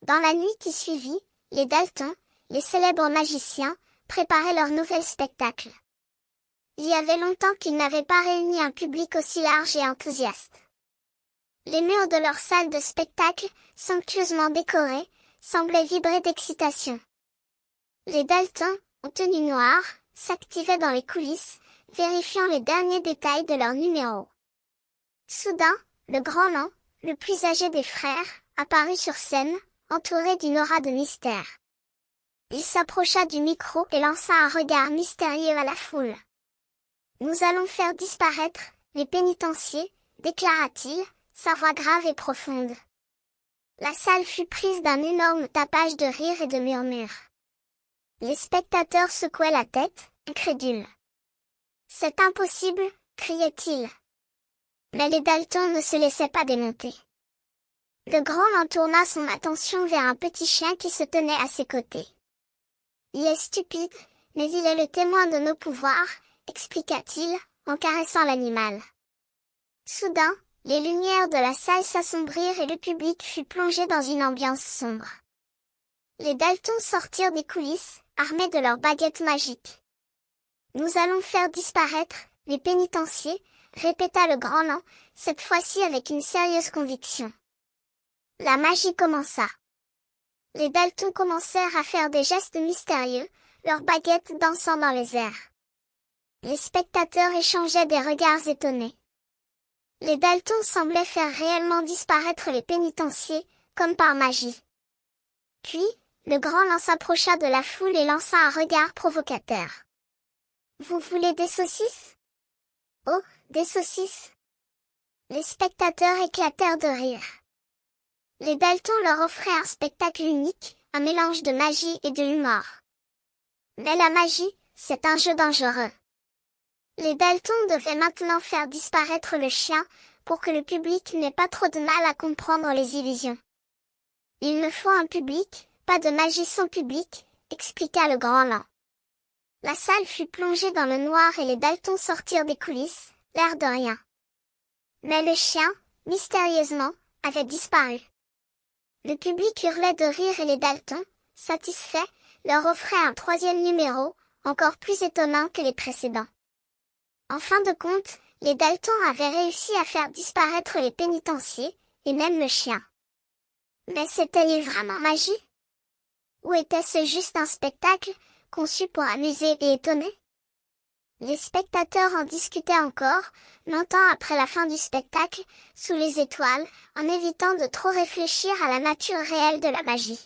Dans la nuit qui suivit, les Dalton, les célèbres magiciens, préparaient leur nouvel spectacle. Il y avait longtemps qu'ils n'avaient pas réuni un public aussi large et enthousiaste. Les murs de leur salle de spectacle, somptueusement décorés, semblaient vibrer d'excitation. Les Dalton, en tenue noire, s'activaient dans les coulisses, vérifiant les derniers détails de leur numéro. Soudain, le grand nain, le plus âgé des frères, apparut sur scène, entouré d'une aura de mystère. Il s'approcha du micro et lança un regard mystérieux à la foule. « Nous allons faire disparaître les pénitenciers, déclara-t-il, sa voix grave et profonde. La salle fut prise d'un énorme tapage de rires et de murmures. Les spectateurs secouaient la tête, incrédules. « C'est impossible, criaient-ils. Mais les Dalton ne se laissaient pas démonter. Le grand nain tourna son attention vers un petit chien qui se tenait à ses côtés. « Il est stupide, mais il est le témoin de nos pouvoirs, expliqua-t-il, en caressant l'animal. » Soudain, les lumières de la salle s'assombrirent et le public fut plongé dans une ambiance sombre. Les Dalton sortirent des coulisses, armés de leurs baguettes magiques. « Nous allons faire disparaître les pénitenciers, » répéta le grand nain, cette fois-ci avec une sérieuse conviction. La magie commença. Les Dalton commencèrent à faire des gestes mystérieux, leurs baguettes dansant dans les airs. Les spectateurs échangeaient des regards étonnés. Les Dalton semblaient faire réellement disparaître les pénitenciers, comme par magie. Puis, le grand nain s'approcha de la foule et lança un regard provocateur. « Vous voulez des saucisses ? Oh, des saucisses !» Les spectateurs éclatèrent de rire. Les Dalton leur offraient un spectacle unique, un mélange de magie et de humour. Mais la magie, c'est un jeu dangereux. Les Dalton devaient maintenant faire disparaître le chien, pour que le public n'ait pas trop de mal à comprendre les illusions. « Il me faut un public, pas de magie sans public, » expliqua le grand nain. La salle fut plongée dans le noir et les Dalton sortirent des coulisses, l'air de rien. Mais le chien, mystérieusement, avait disparu. Le public hurlait de rire et les Dalton, satisfaits, leur offraient un troisième numéro, encore plus étonnant que les précédents. En fin de compte, les Dalton avaient réussi à faire disparaître les pénitenciers, et même le chien. Mais c'était-il vraiment magie? Ou était-ce juste un spectacle, conçu pour amuser et étonner? Les spectateurs en discutaient encore, longtemps après la fin du spectacle, sous les étoiles, en évitant de trop réfléchir à la nature réelle de la magie.